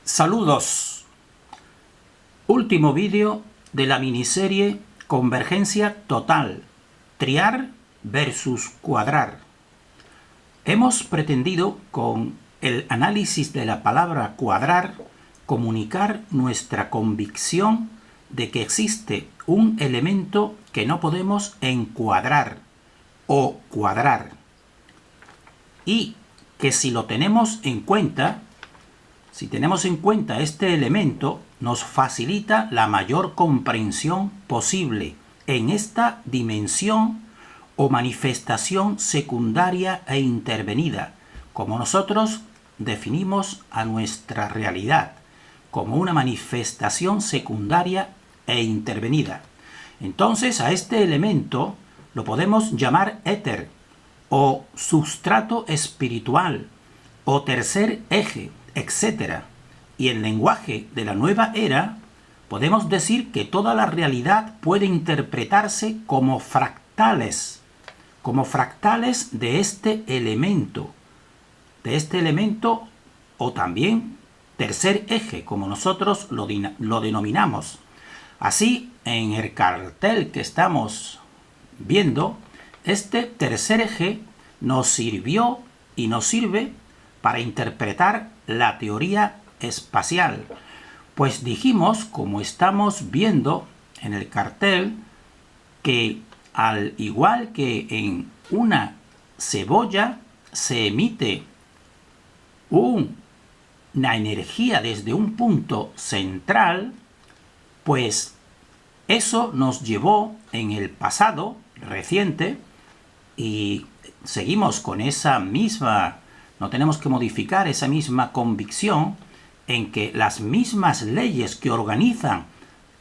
Saludos. Último vídeo de la miniserie Convergencia Total, triar versus cuadrar. Hemos pretendido con el análisis de la palabra cuadrar comunicar nuestra convicción de que existe un elemento que no podemos encuadrar o cuadrar y que si lo tenemos en cuenta, si tenemos en cuenta este elemento, nos facilita la mayor comprensión posible en esta dimensión o manifestación secundaria e intervenida, como nosotros definimos a nuestra realidad, como una manifestación secundaria e intervenida. Entonces, a este elemento lo podemos llamar éter, o sustrato espiritual, o tercer eje, etc. Y en lenguaje de la nueva era, podemos decir que toda la realidad puede interpretarse como fractales de este elemento o también tercer eje, como nosotros lo denominamos. Así, en el cartel que estamos viendo, este tercer eje nos sirvió y nos sirve para interpretar la teoría espacial. Pues dijimos, como estamos viendo en el cartel, que al igual que en una cebolla se emite una energía desde un punto central, pues eso nos llevó en el pasado reciente, y seguimos con esa misma, no tenemos que modificar esa misma convicción en que las mismas leyes que organizan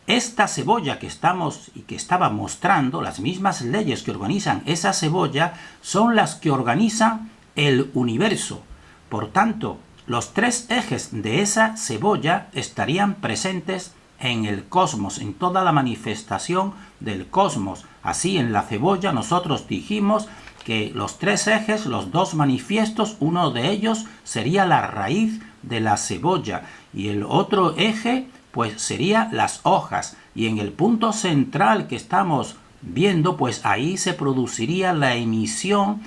esta cebolla que estaba mostrando, las mismas leyes que organizan esa cebolla son las que organizan el universo. Por tanto, los tres ejes de esa cebolla estarían presentes en el cosmos, en toda la manifestación del cosmos. Así, en la cebolla nosotros dijimos que los tres ejes, los dos manifiestos, uno de ellos sería la raíz de la cebolla y el otro eje pues sería las hojas, y en el punto central que estamos viendo, pues ahí se produciría la emisión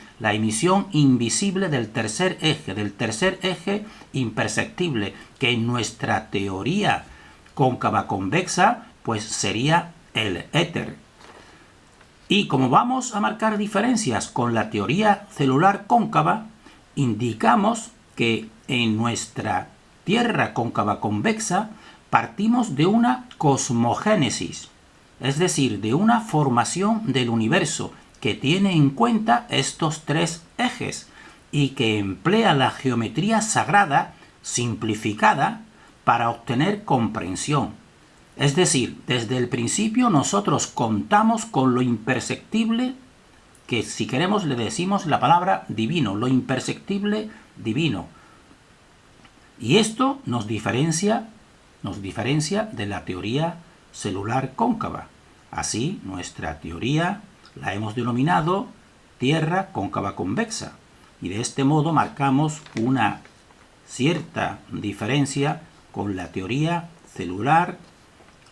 invisible del tercer eje imperceptible, que en nuestra teoría cóncava convexa pues sería el éter. Y como vamos a marcar diferencias con la teoría celular cóncava, indicamos que en nuestra Tierra cóncava convexa partimos de una cosmogénesis, es decir, de una formación del universo que tiene en cuenta estos tres ejes y que emplea la geometría sagrada simplificada para obtener comprensión. Es decir, desde el principio nosotros contamos con lo imperceptible, que si queremos le decimos la palabra divino, lo imperceptible divino. Y esto nos diferencia de la teoría celular cóncava. Así, nuestra teoría la hemos denominado Tierra cóncava convexa. Y de este modo marcamos una cierta diferencia con la teoría celular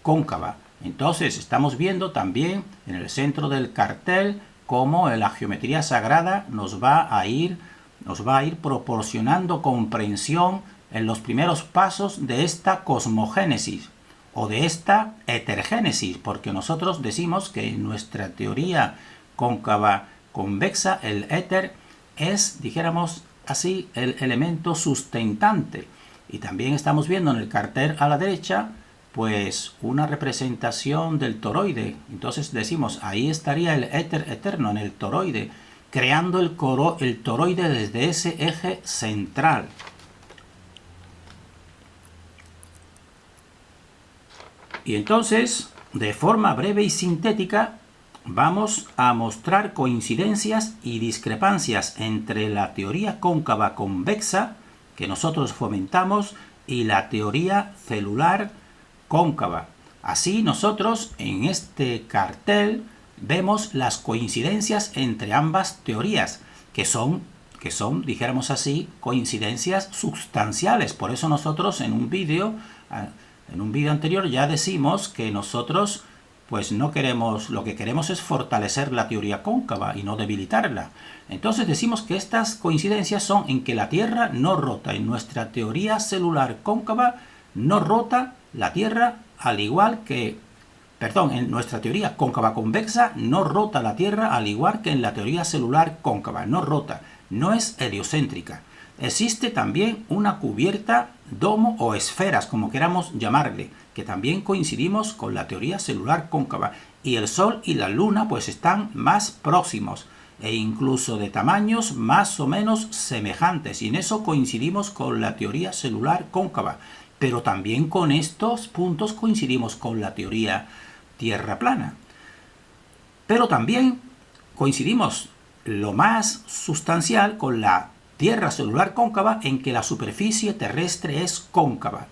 cóncava. Entonces estamos viendo también en el centro del cartel cómo la geometría sagrada nos va a ir proporcionando comprensión en los primeros pasos de esta cosmogénesis o de esta heterogénesis, porque nosotros decimos que en nuestra teoría cóncava convexa el éter es, dijéramos así, el elemento sustentante. Y también estamos viendo en el cartel a la derecha pues una representación del toroide. Entonces decimos, ahí estaría el éter eterno en el toroide, creando el toroide desde ese eje central. Y entonces, de forma breve y sintética, vamos a mostrar coincidencias y discrepancias entre la teoría cóncava convexa que nosotros fomentamos y la teoría celular cóncava. Así nosotros en este cartel vemos las coincidencias entre ambas teorías, que son que son, dijéramos así, coincidencias sustanciales. Por eso nosotros en un vídeo anterior ya decimos que nosotros pues no queremos, lo que queremos es fortalecer la teoría cóncava y no debilitarla. Entonces decimos que estas coincidencias son en que la Tierra no rota. En nuestra teoría celular cóncava no rota la Tierra, al igual que, perdón, en nuestra teoría cóncava convexa no rota la Tierra, al igual que en la teoría celular cóncava, no rota, no es heliocéntrica. Existe también una cubierta, domo o esferas, como queramos llamarle, que también coincidimos con la teoría celular cóncava. Y el Sol y la Luna pues están más próximos e incluso de tamaños más o menos semejantes. Y en eso coincidimos con la teoría celular cóncava. Pero también con estos puntos coincidimos con la teoría tierra plana. Pero también coincidimos lo más sustancial con la Tierra celular cóncava en que la superficie terrestre es cóncava.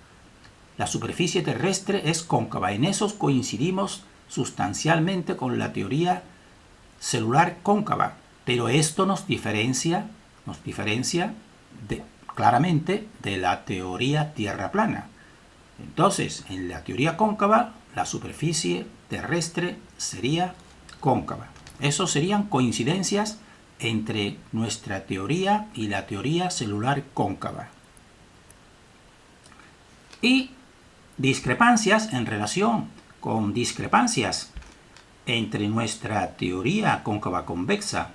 La superficie terrestre es cóncava. En esos coincidimos sustancialmente con la teoría celular cóncava. Pero esto nos diferencia claramente de la teoría tierra plana. Entonces, en la teoría cóncava, la superficie terrestre sería cóncava. Esos serían coincidencias entre nuestra teoría y la teoría celular cóncava. Y discrepancias en relación con discrepancias entre nuestra teoría cóncava convexa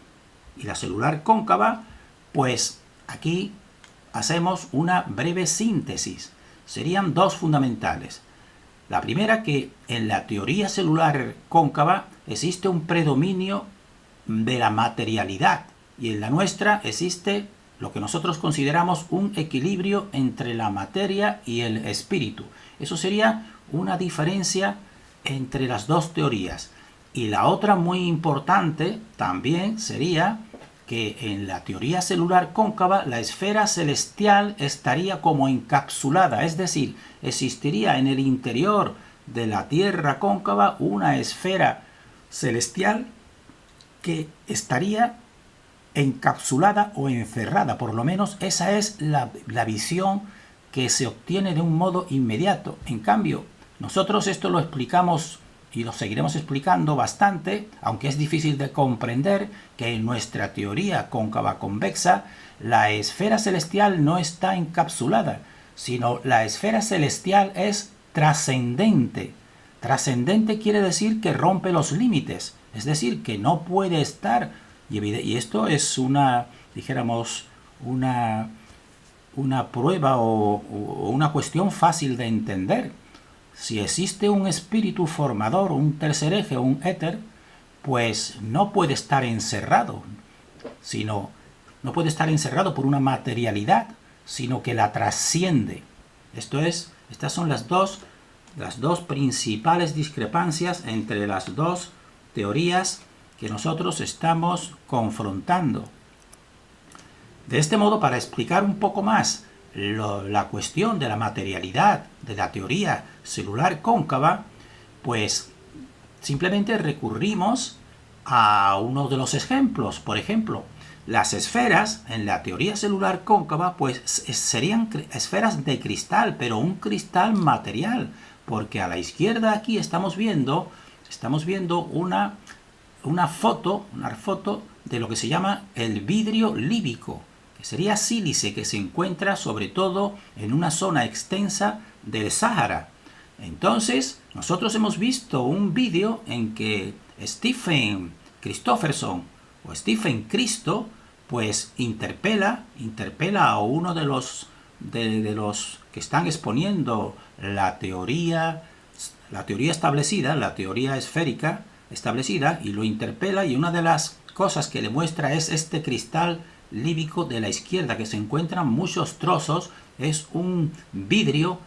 y la celular cóncava, pues aquí hacemos una breve síntesis. Serían dos fundamentales. La primera, que en la teoría celular cóncava existe un predominio de la materialidad y en la nuestra existe lo que nosotros consideramos un equilibrio entre la materia y el espíritu. Eso sería una diferencia entre las dos teorías. Y la otra muy importante también sería que en la teoría celular cóncava la esfera celestial estaría como encapsulada, es decir, existiría en el interior de la Tierra cóncava una esfera celestial que estaría encapsulada o encerrada. Por lo menos esa es la visión que se obtiene de un modo inmediato. En cambio, nosotros esto lo explicamos y lo seguiremos explicando bastante, aunque es difícil de comprender que en nuestra teoría cóncava convexa la esfera celestial no está encapsulada, sino la esfera celestial es trascendente. Trascendente quiere decir que rompe los límites, es decir, que no puede estar, y esto es una, dijéramos, una prueba o una cuestión fácil de entender. Si existe un espíritu formador, un tercer eje, un éter, pues no puede estar encerrado, no puede estar encerrado por una materialidad, sino que la trasciende. Estas son las dos principales discrepancias entre las dos teorías que nosotros estamos confrontando. De este modo, para explicar un poco más la cuestión de la materialidad de la teoría celular cóncava, pues simplemente recurrimos a uno de los ejemplos. Por ejemplo, las esferas en la teoría celular cóncava pues serían esferas de cristal, pero un cristal material, porque a la izquierda aquí estamos viendo una foto de lo que se llama el vidrio líbico, que sería sílice, que se encuentra sobre todo en una zona extensa del Sáhara. Entonces, nosotros hemos visto un vídeo en que Stephen Christofferson o Stephen Cristo pues interpela a uno de los que están exponiendo la teoría establecida, la teoría esférica establecida, y lo interpela, y una de las cosas que le muestra es este cristal líbico de la izquierda, que se encuentran muchos trozos. Es un vidrio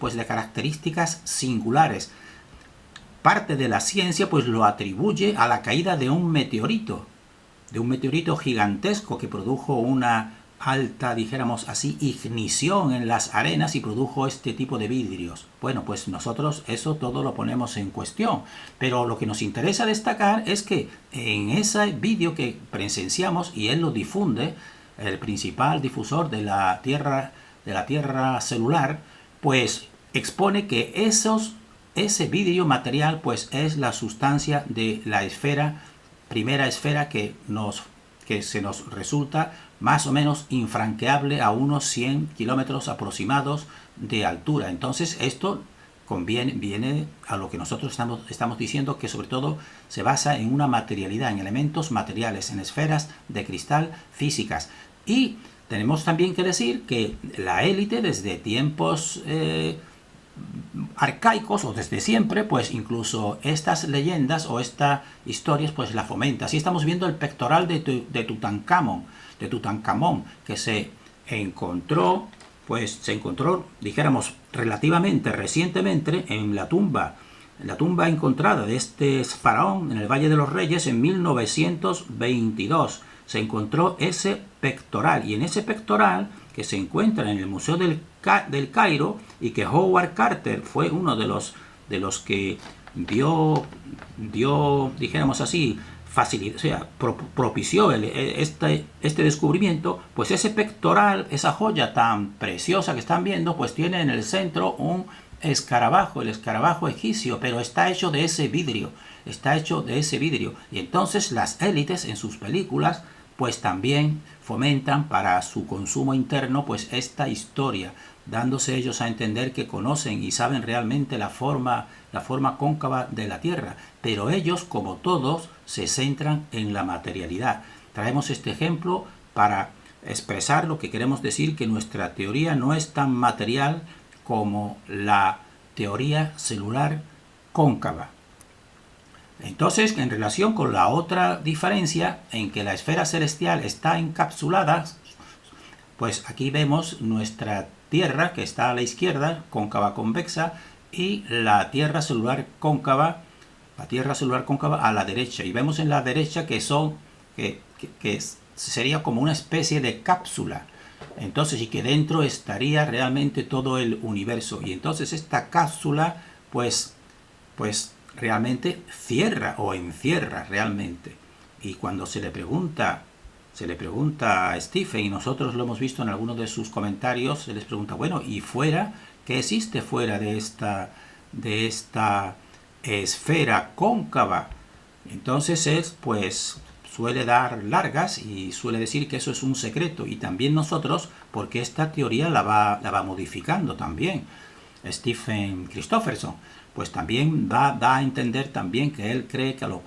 pues de características singulares. Parte de la ciencia pues lo atribuye a la caída de un meteorito gigantesco que produjo una alta, dijéramos así, ignición en las arenas y produjo este tipo de vidrios. Bueno, pues nosotros eso todo lo ponemos en cuestión, pero lo que nos interesa destacar es que en ese vídeo que presenciamos, y él lo difunde, el principal difusor de la Tierra celular, pues expone que ese vidrio material pues es la sustancia de la primera esfera que se nos resulta más o menos infranqueable a unos 100 kilómetros aproximados de altura. Entonces esto viene a lo que nosotros estamos diciendo, que sobre todo se basa en una materialidad, en elementos materiales, en esferas de cristal físicas. Y tenemos también que decir que la élite desde tiempos arcaicos o desde siempre, pues incluso estas leyendas o estas historias pues la fomenta. Así estamos viendo el pectoral de Tutankamón, que se encontró, dijéramos, relativamente recientemente en la tumba encontrada de este faraón en el Valle de los Reyes en 1922. Se encontró ese pectoral, y en ese pectoral, que se encuentra en el Museo del Cairo, y que Howard Carter fue uno de los que dio, dijéramos así, propició este descubrimiento, pues ese pectoral, esa joya tan preciosa que están viendo, pues tiene en el centro un escarabajo, el escarabajo egipcio, pero está hecho de ese vidrio, y entonces las élites en sus películas pues también fomentan para su consumo interno pues esta historia, dándose ellos a entender que conocen y saben realmente la forma cóncava de la Tierra, pero ellos, como todos, se centran en la materialidad. Traemos este ejemplo para expresar lo que queremos decir, que nuestra teoría no es tan material como la teoría celular cóncava. Entonces, en relación con la otra diferencia, en que la esfera celestial está encapsulada, pues aquí vemos nuestra Tierra, que está a la izquierda, cóncava convexa, y la Tierra celular cóncava a la derecha. Y vemos en la derecha que sería como una especie de cápsula. Entonces, y que dentro estaría realmente todo el universo. Y entonces esta cápsula, pues realmente cierra o encierra realmente. Y cuando se le pregunta a Stephen, y nosotros lo hemos visto en algunos de sus comentarios, se les pregunta, bueno, ¿y fuera? ¿Qué existe fuera de esta esfera cóncava? Entonces él pues suele dar largas y suele decir que eso es un secreto, y también nosotros, porque esta teoría la va modificando también Stephen Christofferson, pues también da a entender también que él cree que no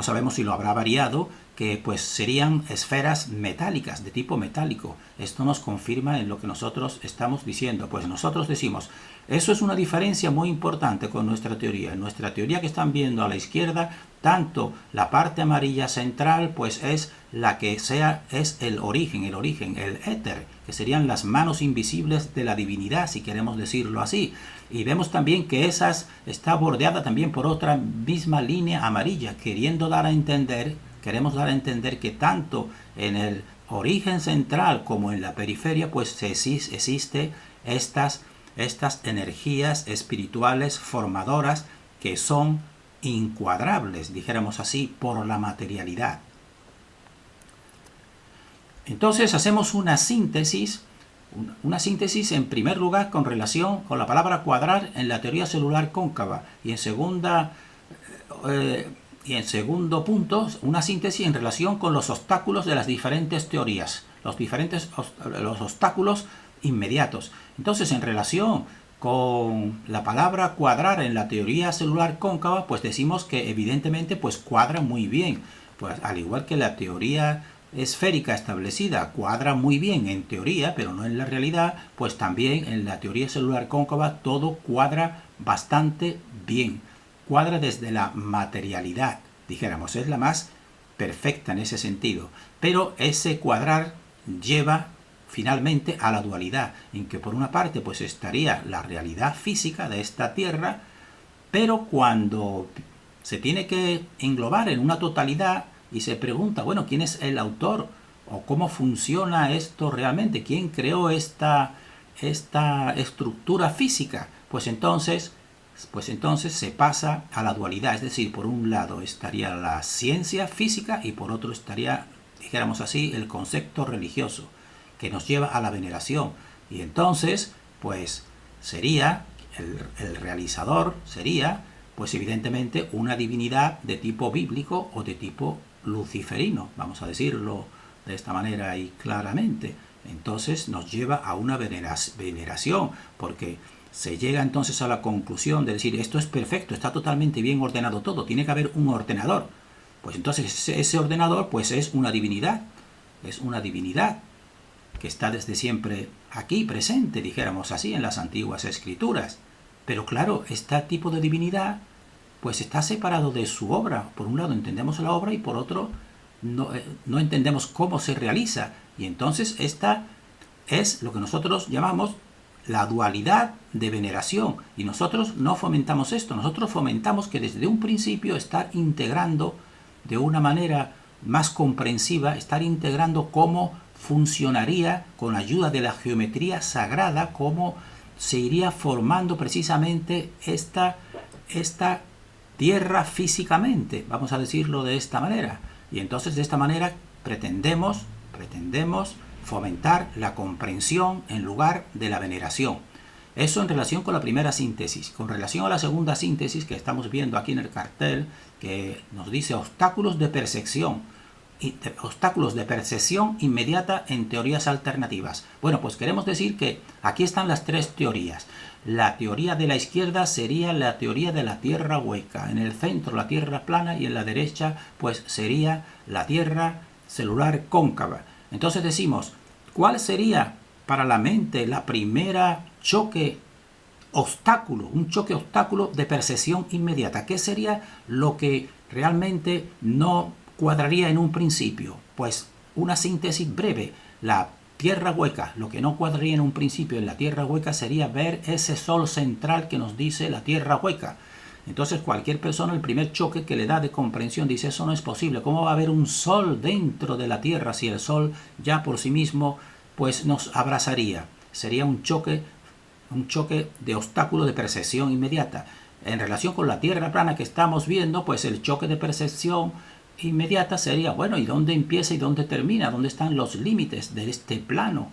sabemos si lo habrá variado, que pues serían esferas metálicas, de tipo metálico. Esto nos confirma en lo que nosotros estamos diciendo. Pues nosotros decimos, eso es una diferencia muy importante con nuestra teoría. En nuestra teoría que están viendo a la izquierda, tanto la parte amarilla central, pues es el origen, el éter, que serían las manos invisibles de la divinidad, si queremos decirlo así. Y vemos también que está bordeada también por otra misma línea amarilla, queremos dar a entender que tanto en el origen central como en la periferia pues existe estas energías espirituales formadoras que son incuadrables, dijéramos así, por la materialidad. Entonces hacemos una síntesis en primer lugar con relación con la palabra cuadrar en la teoría celular cóncava, y en segundo punto, una síntesis en relación con los obstáculos de las diferentes teorías, los obstáculos inmediatos. Entonces, en relación con la palabra cuadrar en la teoría celular cóncava, pues decimos que evidentemente pues cuadra muy bien, pues al igual que la teoría esférica establecida cuadra muy bien en teoría, pero no en la realidad, pues también en la teoría celular cóncava todo cuadra bastante bien. Cuadra desde la materialidad, dijéramos, es la más perfecta en ese sentido. Pero ese cuadrar lleva finalmente a la dualidad, en que por una parte pues estaría la realidad física de esta Tierra, pero cuando se tiene que englobar en una totalidad y se pregunta, bueno, ¿quién es el autor o cómo funciona esto realmente, quién creó esta estructura física, pues entonces se pasa a la dualidad, es decir, por un lado estaría la ciencia física y por otro estaría, dijéramos así, el concepto religioso, que nos lleva a la veneración. Y entonces, pues sería, el realizador sería, pues evidentemente, una divinidad de tipo bíblico o de tipo luciferino, vamos a decirlo de esta manera y claramente. Entonces nos lleva a una veneración, porque se llega entonces a la conclusión de decir, esto es perfecto, está totalmente bien ordenado todo, tiene que haber un ordenador. Pues entonces ese ordenador pues es una divinidad que está desde siempre aquí presente, dijéramos así, en las antiguas escrituras. Pero claro, este tipo de divinidad pues está separado de su obra. Por un lado entendemos la obra y por otro no entendemos cómo se realiza. Y entonces esta es lo que nosotros llamamos la dualidad de veneración. Y nosotros no fomentamos esto, nosotros fomentamos que desde un principio estar integrando de una manera más comprensiva, estar integrando cómo funcionaría con la ayuda de la geometría sagrada, cómo se iría formando precisamente esta tierra físicamente, vamos a decirlo de esta manera. Y entonces de esta manera pretendemos fomentar la comprensión en lugar de la veneración. Eso en relación con la primera síntesis. Con relación a la segunda síntesis que estamos viendo aquí en el cartel, que nos dice obstáculos de percepción inmediata en teorías alternativas. Bueno, pues queremos decir que aquí están las tres teorías. La teoría de la izquierda sería la teoría de la tierra hueca, en el centro la tierra plana y en la derecha pues sería la tierra celular cóncava. Entonces decimos, ¿cuál sería para la mente la primera un choque obstáculo de percepción inmediata? ¿Qué sería lo que realmente no cuadraría en un principio? Pues una síntesis breve. La tierra hueca, lo que no cuadraría en un principio en la tierra hueca sería ver ese sol central que nos dice la tierra hueca. Entonces cualquier persona, el primer choque que le da de comprensión, dice, eso no es posible. ¿Cómo va a haber un sol dentro de la tierra si el sol ya por sí mismo pues nos abrazaría? Sería un choque de obstáculo de percepción inmediata. En relación con la tierra plana que estamos viendo, pues el choque de percepción inmediata sería, bueno, ¿y dónde empieza y dónde termina? ¿Dónde están los límites de este plano?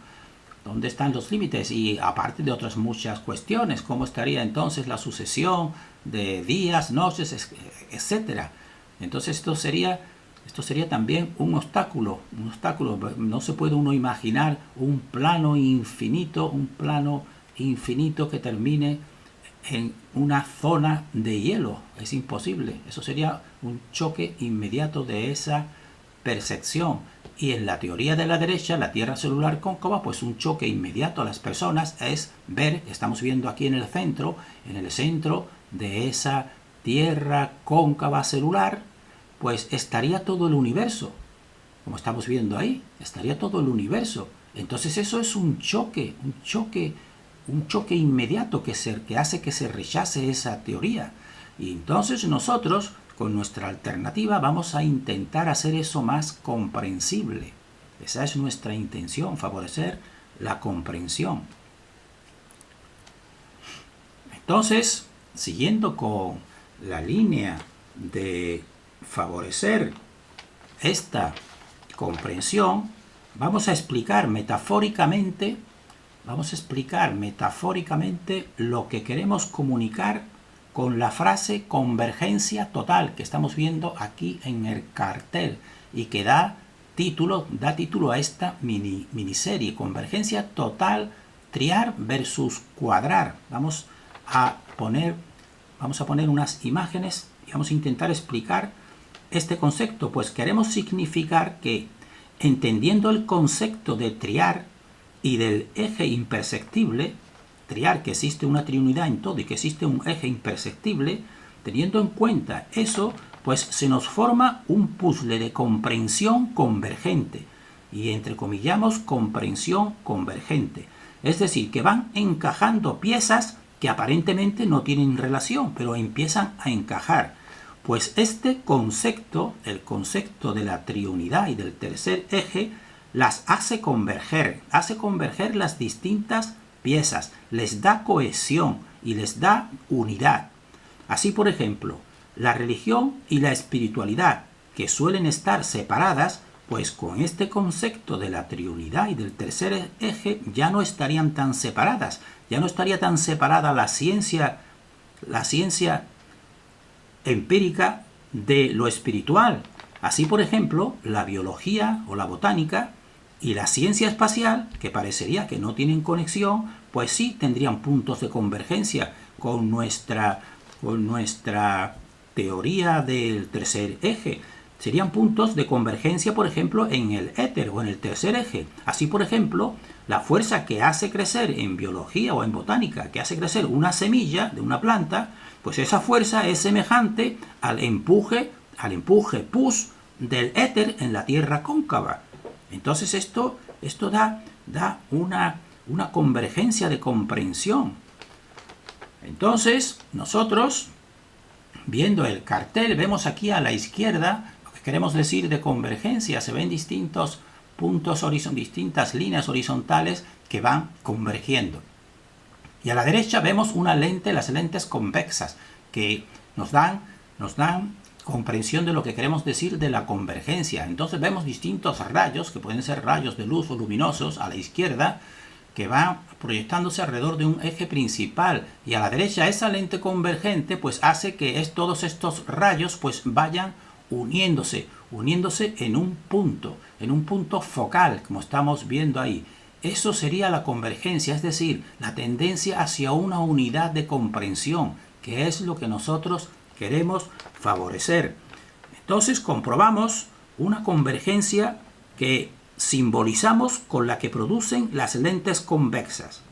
¿Dónde están los límites? Y aparte de otras muchas cuestiones, ¿cómo estaría entonces la sucesión de días, noches, etcétera? Entonces esto sería también un obstáculo. No se puede uno imaginar un plano infinito que termine en una zona de hielo. Es imposible. Eso sería un choque inmediato de esa percepción. Y en la teoría de la derecha, la tierra celular cóncava, pues un choque inmediato a las personas es ver, estamos viendo aquí en el centro de esa tierra cóncava celular, pues estaría todo el universo. Como estamos viendo ahí, estaría todo el universo. Entonces eso es un choque inmediato que hace que se rechace esa teoría. Y entonces nosotros, con nuestra alternativa, vamos a intentar hacer eso más comprensible. Esa es nuestra intención, favorecer la comprensión. Entonces, siguiendo con la línea de favorecer esta comprensión, vamos a explicar metafóricamente lo que queremos comunicar con la frase convergencia total que estamos viendo aquí en el cartel y que da título a esta miniserie, convergencia total, triar versus cuadrar. Vamos a poner unas imágenes y vamos a intentar explicar este concepto, pues queremos significar que entendiendo el concepto de triar y del eje imperceptible, triar que existe una triunidad en todo y que existe un eje imperceptible, teniendo en cuenta eso, pues se nos forma un puzzle de comprensión convergente, y entrecomillamos comprensión convergente, es decir, que van encajando piezas que aparentemente no tienen relación, pero empiezan a encajar. Pues este concepto, el concepto de la triunidad y del tercer eje, las hace converger las distintas piezas, les da cohesión y les da unidad. Así, por ejemplo, la religión y la espiritualidad, que suelen estar separadas, pues con este concepto de la triunidad y del tercer eje ya no estarían tan separadas, ya no estaría tan separada la ciencia empírica de lo espiritual. Así, por ejemplo, la biología o la botánica y la ciencia espacial, que parecería que no tienen conexión, pues sí tendrían puntos de convergencia con nuestra teoría del tercer eje. Serían puntos de convergencia, por ejemplo, en el éter o en el tercer eje. Así, por ejemplo, la fuerza que hace crecer en biología o en botánica, que hace crecer una semilla de una planta, pues esa fuerza es semejante al empuje push del éter en la Tierra cóncava. Entonces esto da una convergencia de comprensión. Entonces nosotros, viendo el cartel, vemos aquí a la izquierda lo que queremos decir de convergencia. Se ven distintos puntos, distintas líneas horizontales que van convergiendo. Y a la derecha vemos las lentes convexas, que nos dan comprensión de lo que queremos decir de la convergencia. Entonces vemos distintos rayos, que pueden ser rayos de luz o luminosos, a la izquierda, que van proyectándose alrededor de un eje principal, y a la derecha esa lente convergente pues hace que todos estos rayos pues vayan uniéndose en un punto focal, como estamos viendo ahí. Eso sería la convergencia, es decir, la tendencia hacia una unidad de comprensión, que es lo que nosotros queremos favorecer. Entonces comprobamos una convergencia que simbolizamos con la que producen las lentes convexas.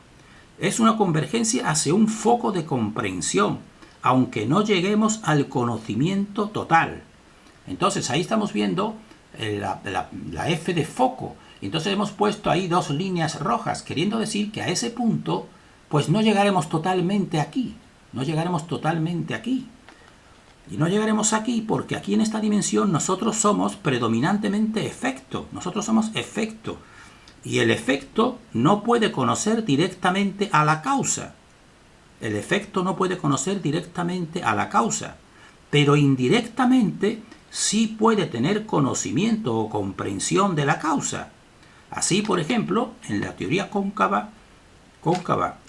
Es una convergencia hacia un foco de comprensión, aunque no lleguemos al conocimiento total. Entonces ahí estamos viendo la F de foco. Entonces hemos puesto ahí dos líneas rojas, queriendo decir que a ese punto pues no llegaremos totalmente aquí. Y no llegaremos aquí porque aquí en esta dimensión nosotros somos predominantemente efecto. Y el efecto no puede conocer directamente a la causa. Pero indirectamente sí puede tener conocimiento o comprensión de la causa. Así, por ejemplo, en la teoría cóncava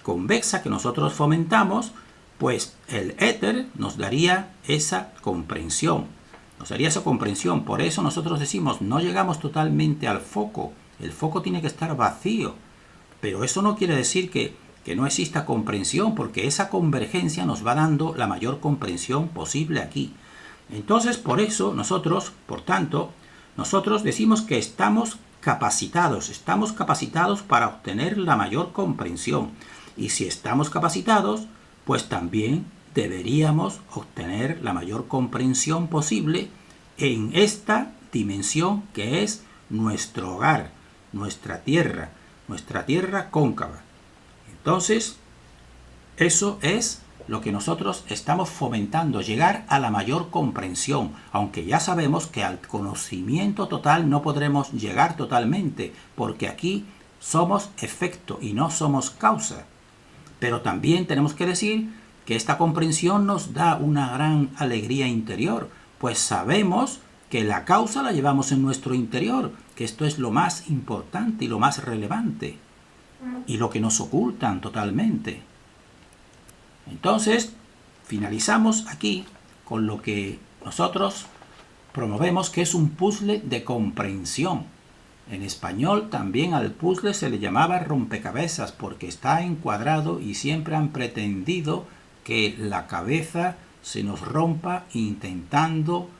convexa que nosotros fomentamos, pues el éter nos daría esa comprensión. Por eso nosotros decimos, no llegamos totalmente al foco. El foco tiene que estar vacío. Pero eso no quiere decir que no exista comprensión, porque esa convergencia nos va dando la mayor comprensión posible aquí. Entonces, por eso nosotros decimos que estamos capacitados para obtener la mayor comprensión. Y si estamos capacitados, pues también deberíamos obtener la mayor comprensión posible en esta dimensión que es nuestro hogar, nuestra tierra cóncava. Entonces, eso es lo que nosotros estamos fomentando, llegar a la mayor comprensión, aunque ya sabemos que al conocimiento total no podremos llegar totalmente, porque aquí somos efecto y no somos causa. Pero también tenemos que decir que esta comprensión nos da una gran alegría interior, pues sabemos que la causa la llevamos en nuestro interior, que esto es lo más importante y lo más relevante, y lo que nos ocultan totalmente. Entonces, finalizamos aquí con lo que nosotros promovemos, que es un puzzle de comprensión. En español también al puzzle se le llamaba rompecabezas porque está encuadrado y siempre han pretendido que la cabeza se nos rompa intentando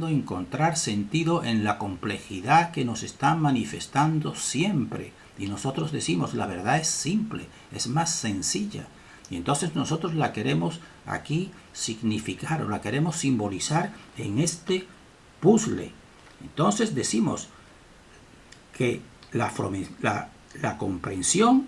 encontrar sentido en la complejidad que nos están manifestando siempre. Y nosotros decimos, la verdad es simple, es más sencilla. Y entonces nosotros la queremos aquí significar o la queremos simbolizar en este puzzle. Entonces decimos que la comprensión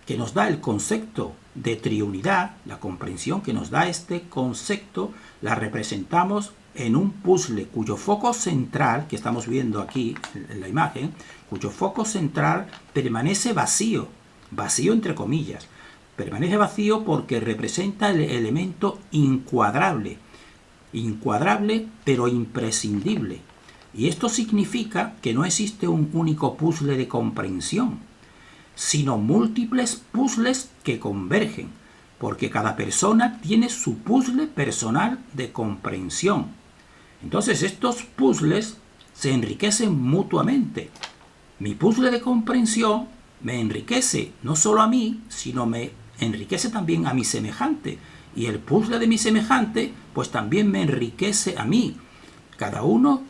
que nos da el concepto de triunidad, la comprensión que nos da este concepto, la representamos en un puzzle cuyo foco central, que estamos viendo aquí en la imagen, cuyo foco central permanece vacío, vacío entre comillas, permanece vacío porque representa el elemento incuadrable, incuadrable pero imprescindible. Y esto significa que no existe un único puzzle de comprensión, sino múltiples puzzles que convergen, porque cada persona tiene su puzzle personal de comprensión. Entonces estos puzzles se enriquecen mutuamente. Mi puzzle de comprensión me enriquece no solo a mí, sino me enriquece también a mi semejante. Y el puzzle de mi semejante, pues también me enriquece a mí. Cada uno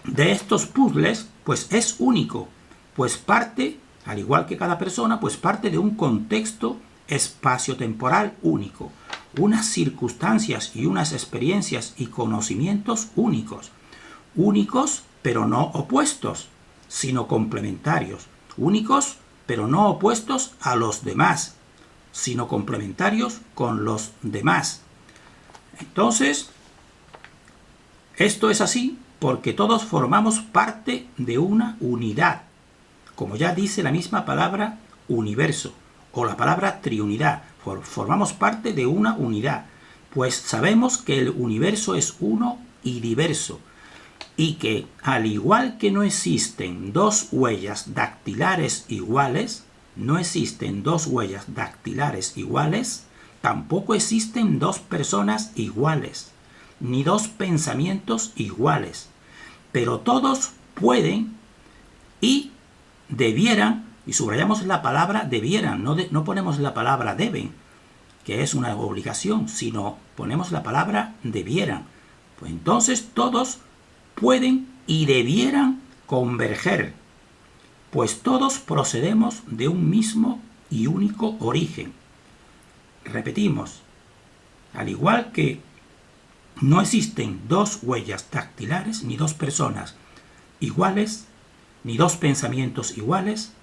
de estos puzzles, pues es único, pues parte, al igual que cada persona, pues parte de un contexto espacio-temporal único, unas circunstancias y unas experiencias y conocimientos únicos, únicos pero no opuestos, sino complementarios, únicos pero no opuestos a los demás, sino complementarios con los demás. Entonces, esto es así porque todos formamos parte de una unidad, como ya dice la misma palabra universo, o la palabra triunidad. Formamos parte de una unidad, pues sabemos que el universo es uno y diverso, y que al igual que no existen dos huellas dactilares iguales, tampoco existen dos personas iguales, ni dos pensamientos iguales, pero todos pueden y debieran, y subrayamos la palabra debieran, no ponemos la palabra deben, que es una obligación, sino ponemos la palabra debieran. Pues entonces todos pueden y debieran converger, pues todos procedemos de un mismo y único origen. Repetimos, al igual que no existen dos huellas dactilares, ni dos personas iguales, ni dos pensamientos iguales,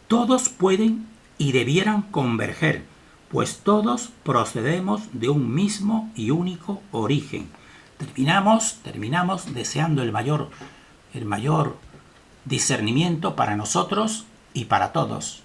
todos pueden y debieran converger, pues todos procedemos de un mismo y único origen. Terminamos deseando el mayor discernimiento para nosotros y para todos.